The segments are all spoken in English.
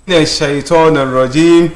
الشيطان الرجيم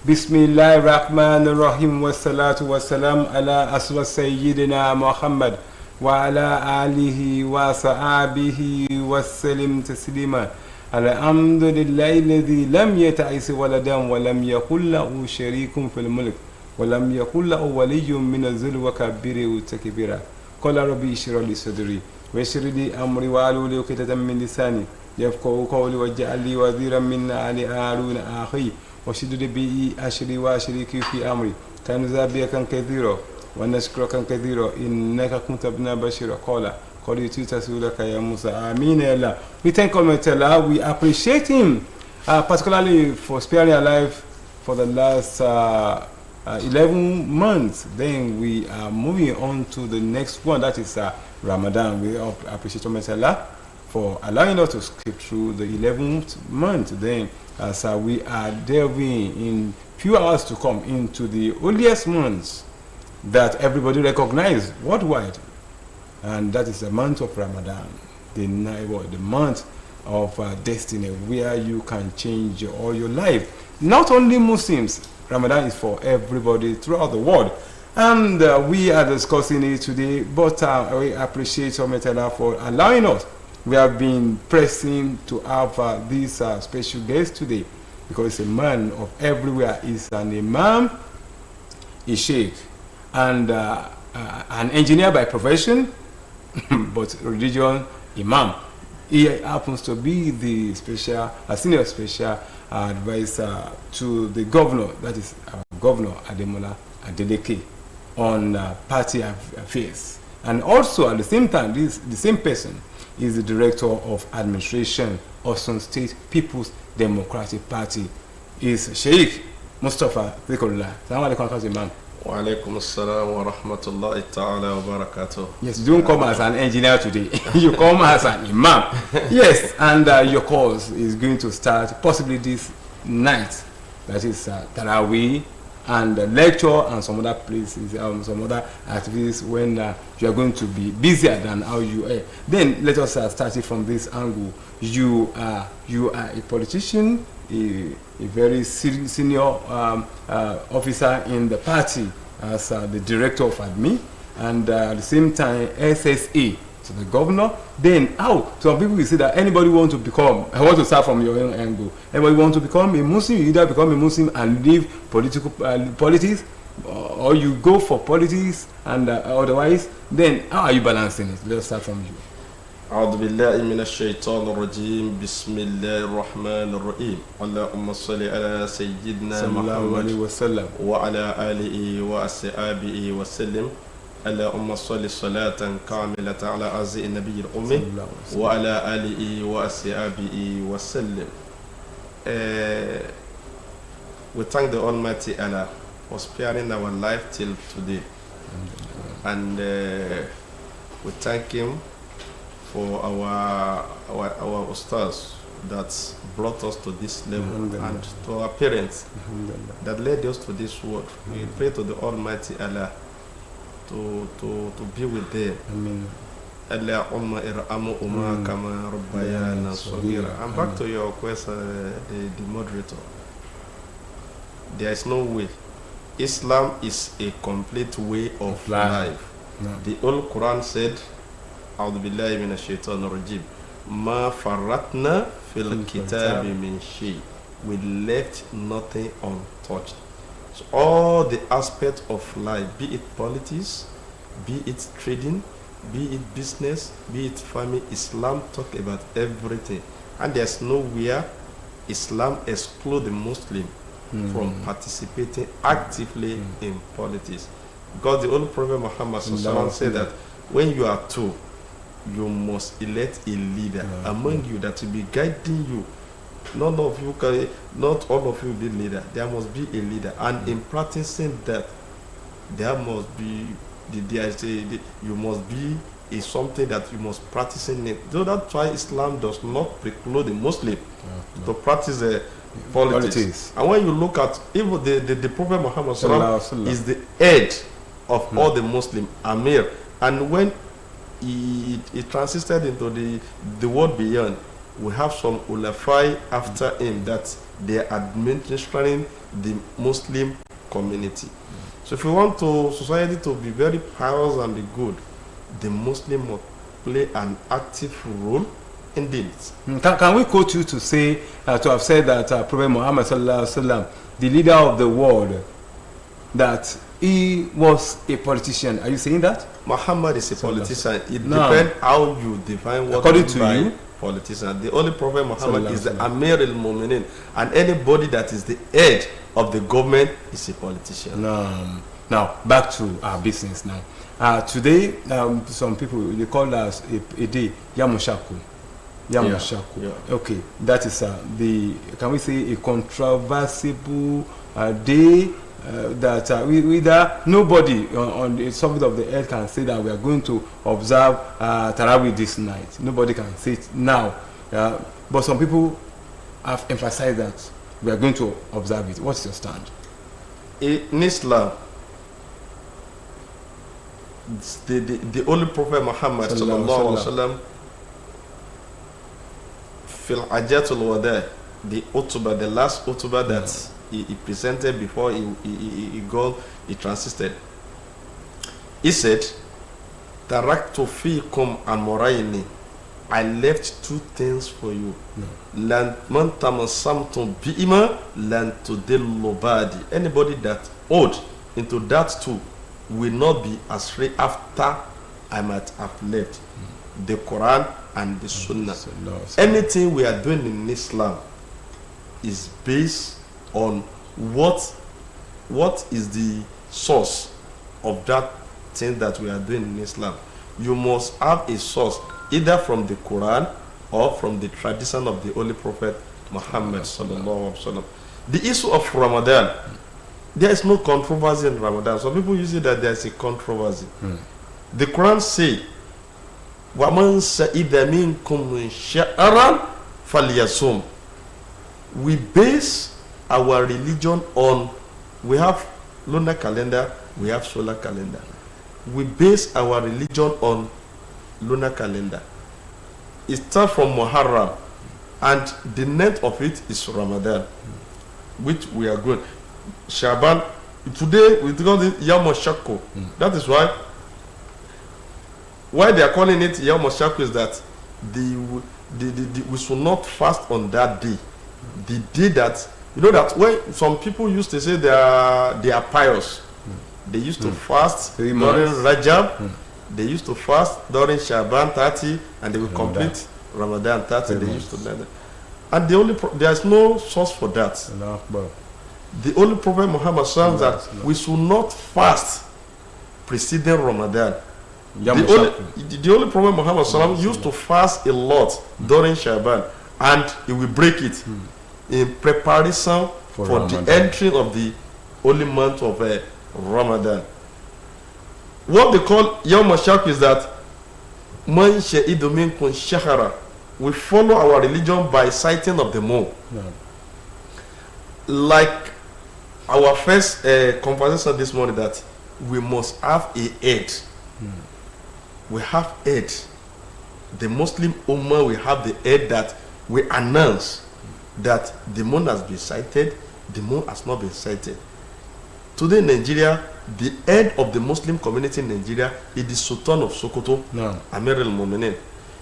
بسم الله الرحمن الرحيم والصلاة والسلام على أسرى سيدنا محمد وعلى آله وصحابه وسلم تسليما الحمد لله الذي لم يتعس ولدا ولم يكن له شريك في الملك ولم يكن له ولي من الذل وكبره تكبيرا قال ربي اشرح لي صدري ويسر لي أمري واحلل عقدة من لساني يفقهوا قولي واجعل لي وزيرا من آل هارون أخي واشدد به أشري وأشركه في أمري كي نسبحك كثيرا ونشكرك كثيرا إنك كنت بنا بشيرا قال يتيت رسولك يا موسى آمين يا الله. We thank Almighty Allah. We appreciate Him particularly for sparing our life for the last 11 months. Then we are moving on to the next one, that is Ramadan. We appreciate Almighty Allah for allowing us to skip through the 11th month. Then as we are delving in few hours to come into the holiest months that everybody recognizes worldwide, and that is the month of Ramadan, the month of destiny, where you can change all your life. Not only Muslims, Ramadan is for everybody throughout the world, and we are discussing it today, but we appreciate Almighty Allah for allowing us. We have been pressing to have this special guest today because he's a man of everywhere. He's an imam, a sheikh, and an engineer by profession, but religion imam. He happens to be the senior special advisor to the governor, that is Governor Ademola Adeleke, on party affairs. And also at the same time, the same person is the Director of Administration of Sun State People's Democratic Party. Is Sheikh Mustafa Zikrullah. Assalamu alaikum, Imam. Wa alaikum assalam wa rahmatullahi ta'ala wa barakatuh. Yes, you don't come as an engineer today. You come as an imam. Yes, and your course is going to start possibly this night. That is Taraweeh and lecture and some other places, some other activities when you are going to be busier than how you are. Then let us start it from this angle. You are a politician, a very senior officer in the party as the director of admin, and at the same time SSA to the governor. Then how some people will say that anybody want to become, I want to start from your own angle, anybody want to become a Muslim, you either become a Muslim and leave politics, or you go for politics and otherwise. Then how are you balancing it? Let's start from you. أعوذ بالله من الشيطان الرجيم بسم الله الرحمن الرحيم اللهم صل على سيدنا محمد وعلى آله وأصحابه وسلم اللهم صل صلاة كاملة على عز النبي الأمي وعلى آله وأصحابه وسلم. We thank the Almighty Allah for sparing our life till today, and we thank Him for our ustaz that brought us to this level, and to our parents that led us to this world. We pray to the Almighty Allah to be with them. Allahumma irhamuhuma kama rabbayana saghira. And back to your question, the moderator. There is no way. Islam is a complete way of life. No. The old Quran said, أعوذ بالله من الشيطان الرجيم ما فرطنا في الكتاب من شيء. We left nothing untouched. So all the aspects of life, be it politics, be it trading, be it business, be it family, Islam talk about everything. And there's nowhere Islam exclude the Muslim from participating actively in politics. Because the old Prophet Muhammad said that when you are two, you must elect a leader among you that will be guiding you. Not all of you will be leader. There must be a leader, and in practicing that, there must be you must be something that you must practice in it. So that's why Islam does not preclude the Muslim to practice politics. And when you look at even the Prophet Muhammad is the head of all the Muslim Amir, and when he transited into the world beyond, we have some ulafai after him that they are administering the Muslim community. So if we want to society to be very pious and be good, the Muslim must play an active role in this. Can we quote you to say, to have said that Prophet Muhammad sallallahu alaihi wasallam, the leader of the world, that he was a politician? Are you saying that? Muhammad is a politician. It depends how you define what according to you, politician. The only Prophet Muhammad is the Amir al-Mu'minin, and anybody that is the head of the government is a politician. Now back to our business now. Today, some people, they call us a day Yamushaku. Yamushaku. Yeah. Okay, that is can we say, a controversial day that nobody on the surface of the earth can say that we are going to observe Tarawih this night. Nobody can say it now. But some people have emphasized that we are going to observe it. What's your stand? In Islam, the Holy Prophet Muhammad sallallahu alaihi wasallam, fil Hajjatul Wada, the utbah, the last utbah that he presented before he transited. He said, "Taraktu fiikum amrayni." I left two things for you. Lan man tamassamtum bi'ima lan tudillu ba'di. Anybody that owed into that two will not be astray after I might have left. The Quran and the Sunnah. Anything we are doing in Islam is based on what is the source of that thing that we are doing in Islam. You must have a source either from the Quran or from the tradition of the Holy Prophet Muhammad sallallahu alaihi wasallam. The issue of Ramadan, there is no controversy in Ramadan. Some people use it that there is a controversy. The Quran say, وَمَنْ سَئِدَ مِنْكُمْ شَأَرًا فَلْيَصُمْ. We base our religion on, we have lunar calendar, we have solar calendar. We base our religion on lunar calendar. It starts from Muharram, and the net of it is Ramadan, which we are going. Shaban, today we call it Yom Shakko. That is why they are calling it Yom Shakko is that we should not fast on that day. The day that, you know, that when some people used to say they are pious, they used to fast during Rajab. They used to fast during Shaban 30, and they will complete Ramadan 30. They used to do that. And there is no source for that. The only Prophet Muhammad says that we should not fast preceding Ramadan. The only Prophet Muhammad used to fast a lot during Shaban, and he will break it in preparation for the entry of the holy month of Ramadan. What they call Yawm Shak is that man sha'idu minkum shahara. We follow our religion by sighting of the moon. Like our first conversation this morning, that we must have a head. We have head. The Muslim Ummah, we have the head that we announce that the moon has been sighted, the moon has not been sighted. Today in Nigeria, the head of the Muslim community in Nigeria is the Sultan of Sokoto, Amir al-Mu'minin.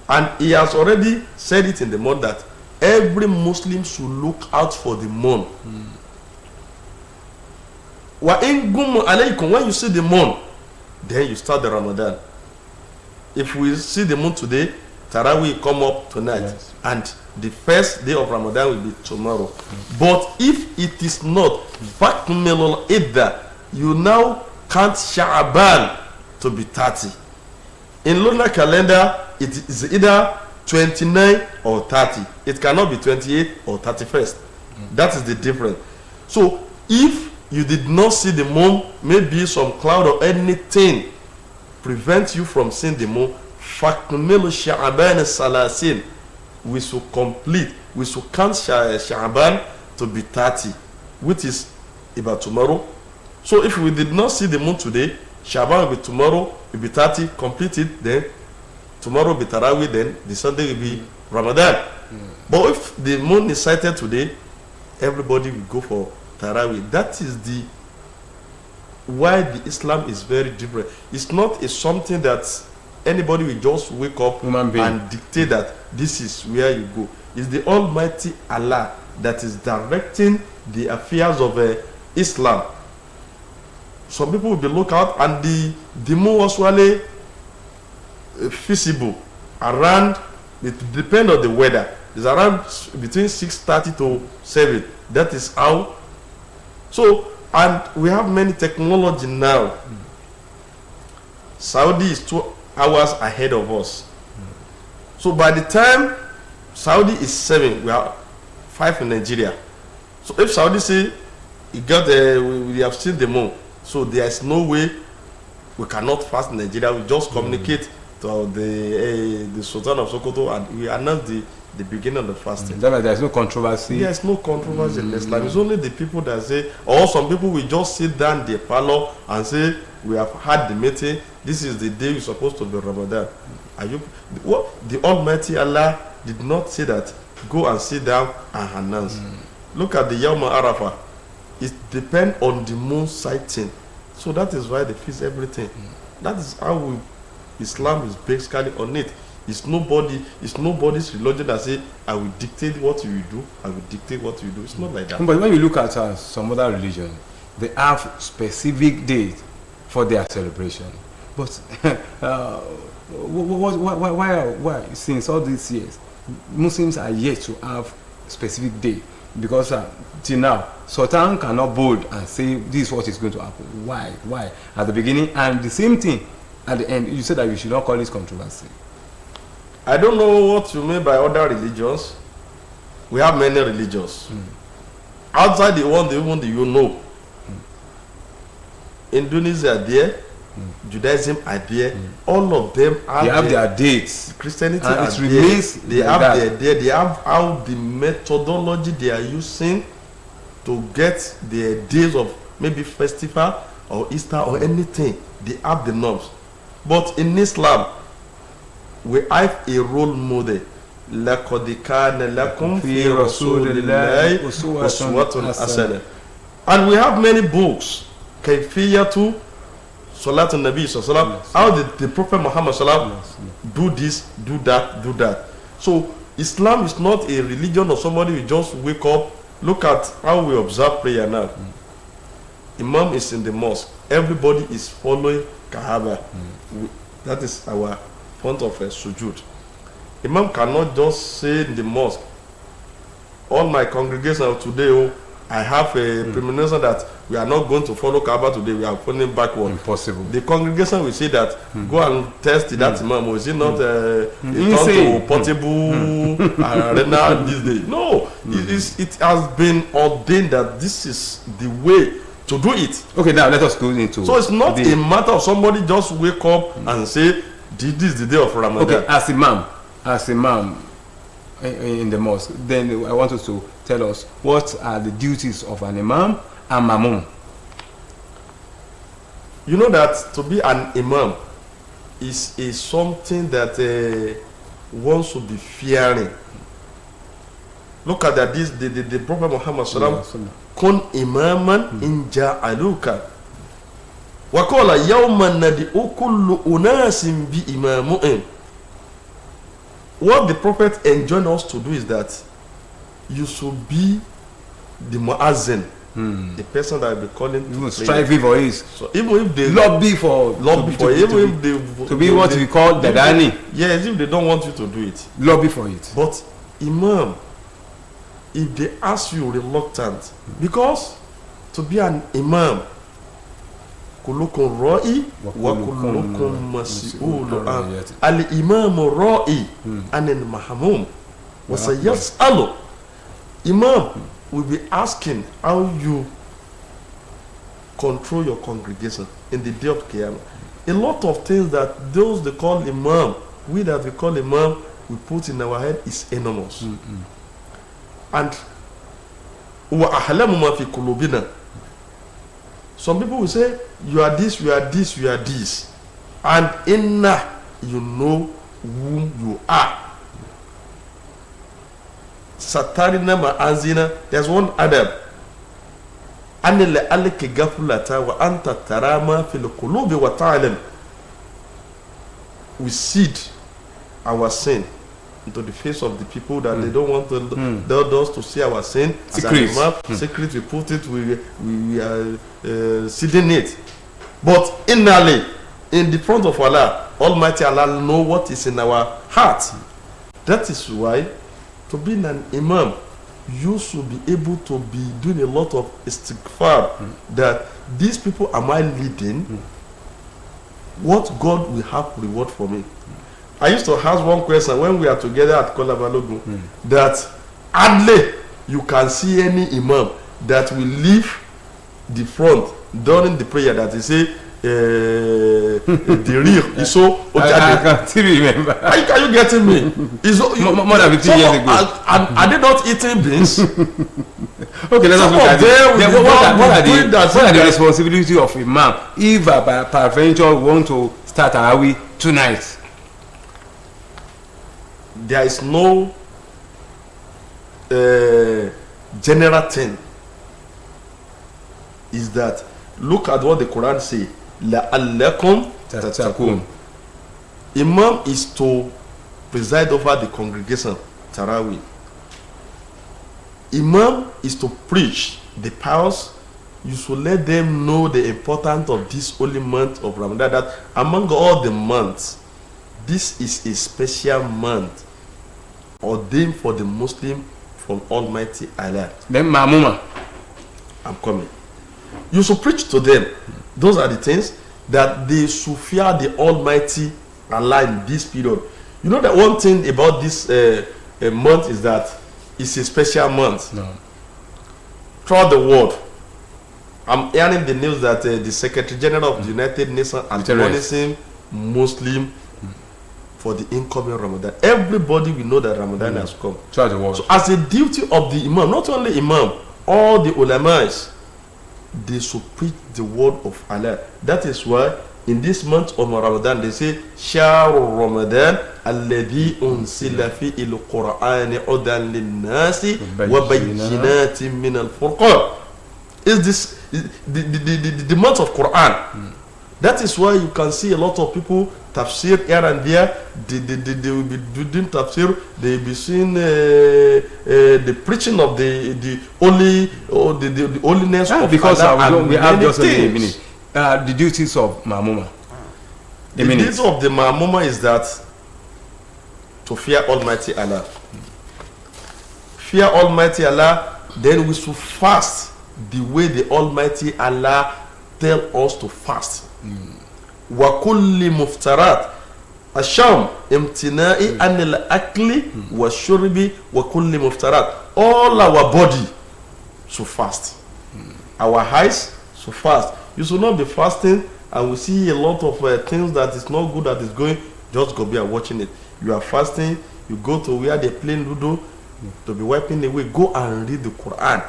And he has already said it in the month that every Muslim should look out for the moon. When you see the moon, then you start the Ramadan. If we see the moon today, Tarawih come up tonight, and the first day of Ramadan will be tomorrow. But if it is not, you now count Sha'ban to be 30. In lunar calendar, it is either 29 or 30. It cannot be 28 or 31st. That is the difference. So if you did not see the moon, maybe some cloud or anything prevent you from seeing the moon, we should complete, we should count Sha'ban to be 30, which is about tomorrow. So if we did not see the moon today, Sha'ban will be tomorrow, will be 30, complete it, then tomorrow will be Tarawih, then the Sunday will be Ramadan. But if the moon is sighted today, everybody will go for Tarawih. That is the why the Islam is very different. It's not something that anybody will just wake up and dictate that this is where you go. It's the Almighty Allah that is directing the affairs of Islam. Some people will be lookout, and the moon was really feasible around. It depends on the weather. It's around between 6:30 to 7. That is how. So, and we have many technology now. Saudi is 2 hours ahead of us. So by the time Saudi is 7, we are 5 in Nigeria. So if Saudi say we have seen the moon, so there is no way we cannot fast in Nigeria. We just communicate to the Sultan of Sokoto, and we announce the beginning of the fasting. There is no controversy. There is no controversy in Islam. It's only the people that say, or some people will just sit down in the parlor and say, we have had the meeting. This is the day you're supposed to be Ramadan. Are you? What the Almighty Allah did not say that. Go and sit down and announce. Look at the Yawm Arafah. It depends on the moon sighting. So that is why they fix everything. That is how Islam is basically on it. It's nobody's religion that say, I will dictate what you will do, I will dictate what you do. It's not like that. But when you look at some other religion, they have specific dates for their celebration. But why since all these years Muslims are yet to have specific day? Because till now Sultan cannot bold and say this is what is going to happen. Why at the beginning, and the same thing at the end? You said that you should not call this controversy. I don't know what you mean by other religions. We have many religions. Outside the one, you know. Indonesia are there. Judaism are there. All of them have their dates. Christianity and are it remains there. They like have that. they have how the methodology they are using to get their days of maybe festival or Easter or anything. They have the norms. But in Islam, we have a role model. لَقَدْ كَانَ لَكُمْ فِي رَسُولِ اللَّهِ أُسْوَةٌ حَسَنَةٌ. And we have many books. كَيْفِيَّةُ صَلَاةُ النَّبِيِّ صَلَّى اللَّهُ عَلَيْهِ وسلم. How did the Prophet Muhammad sallam do this, do that. So Islam is not a religion or somebody who just wake up. Look at how we observe prayer now. Imam is in the mosque. Everybody is following Kaaba. That is our point of a sujood. Imam cannot just say in the mosque, all my congregation today, I have a premonition that we are not going to follow Kaaba today, we are following backward. Impossible. The congregation will say that, go and test that Imam. Is it not a portable arena this day? No, it has been ordained that this is the way to do it. Okay, now let us go into. So it's not a matter of somebody just wake up and say, this is the day of Ramadan. Okay, as imam in the mosque, then I want you to tell us what are the duties of an imam and mamun. You know that to be an imam is something that one should be fearing. Look at that. The Prophet Muhammad sallam, kun imaman in ja'aluka wa qala yawman nad'u kullu unasin bi imamu'in. What the Prophet enjoined us to do is that you should be the muazzin, the person that will be calling. You will strive for it. So even if they lobby for even if they to be what we call the Dani. Yes, if they don't want you to do it, lobby for it. But imam, if they ask you reluctant, because to be an imam, kullukum ra'i wa kullukum mas'ulun an al-imam ra'i anil mahmum wa sayas'alu. Imam will be asking how you control your congregation in the day of Qiyamah. A lot of things that those they call imam, we that we call imam, we put in our head is enormous. And wa ahlamu ma fi qulubina. Some people will say, you are this, you are this, you are this. And inna, you know whom you are. satarina ma'azina. There's one adab. Anil aliki gafulata wa anta tarama fil qulubi wa ta'lam. We seed our sin into the face of the people that they don't want those to see our sin. Secret. Secret, we put it, we are seeding it. But innally, in the front of Allah, Almighty Allah know what is in our heart. That is why, to be an imam, you should be able to be doing a lot of istighfar, that these people am I leading, what God will have reward for me. I used to ask one question when we are together at Kolabalogun, that hardly you can see any imam that will leave the front during the prayer that he say the real is so. I can still remember. Are you getting me? More than 15 years ago. Are they not eating beans? Okay, let's look at it. What are the responsibility of imam if by peradventure we want to start Tarawih tonight? There is no general thing. Is that look at what the Quran say. La'allakum tattaqun. Imam is to preside over the congregation, Tarawih. Imam is to preach the powers. You should let them know the importance of this holy month of Ramadan, that among all the months, this is a special month ordained for the Muslim from Almighty Allah. Then Mamuma, I'm coming. You should preach to them. Those are the things that they should fear the Almighty Allah in this period. You know that one thing about this month is that it's a special month. No. Throughout the world, I'm hearing the news that the Secretary General of the United Nations is admonishing Muslim for the incoming Ramadan. Everybody will know that Ramadan has come. Throughout the world. So as a duty of the Imam, not only Imam, all the ulamais, they should preach the word of Allah. That is why in this month of Ramadan they say Shahru Ramadan alladhi unsila fi al-Qur'an udan lin-nasi wa bayyinatin min al-furqan. Is this the month of Quran? That is why you can see a lot of people tafsir here and there. They will be doing tafsir. They will be seeing the preaching of the holy or the holiness of because Allah. We have just a minute. The duties of Mamuma. The duties of the Mamuma is that to fear Almighty Allah. Fear Almighty Allah. Then we should fast the way the Almighty Allah tell us to fast. Wa kulli muftarat asham imtina'i anil akli wa shurbi wa kulli muftarat. All our body should fast. Our eyes should fast. You should not be fasting and we see a lot of things that is not good that is going. Just go be watching it. You are fasting. You go to where they play ludo to be wiping away. Go and read the Quran.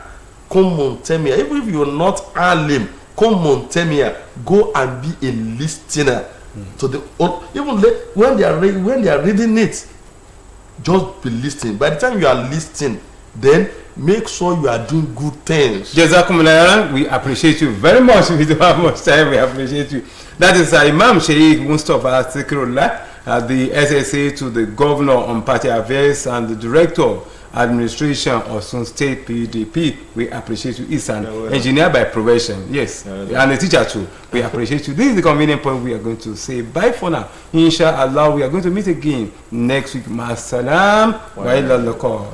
Come on, tell me. Even if you are not alim, come on, tell me. Go and be a listener to the even when they are reading it. Just be listening. By the time you are listening, then make sure you are doing good things. Jazakumullah, we appreciate you very much. We don't have much time. We appreciate you. That is Imam Sheikh Mustafa Zikrullah, the SSA to the Governor on Party Affairs and the Director Administration of Sun State PDP. We appreciate you. He's an engineer by profession, yes, and a teacher too. We appreciate you. This is the convenient point. We are going to say bye for now. Inshallah, we are going to meet again next week. Ma salam wa ila liqa.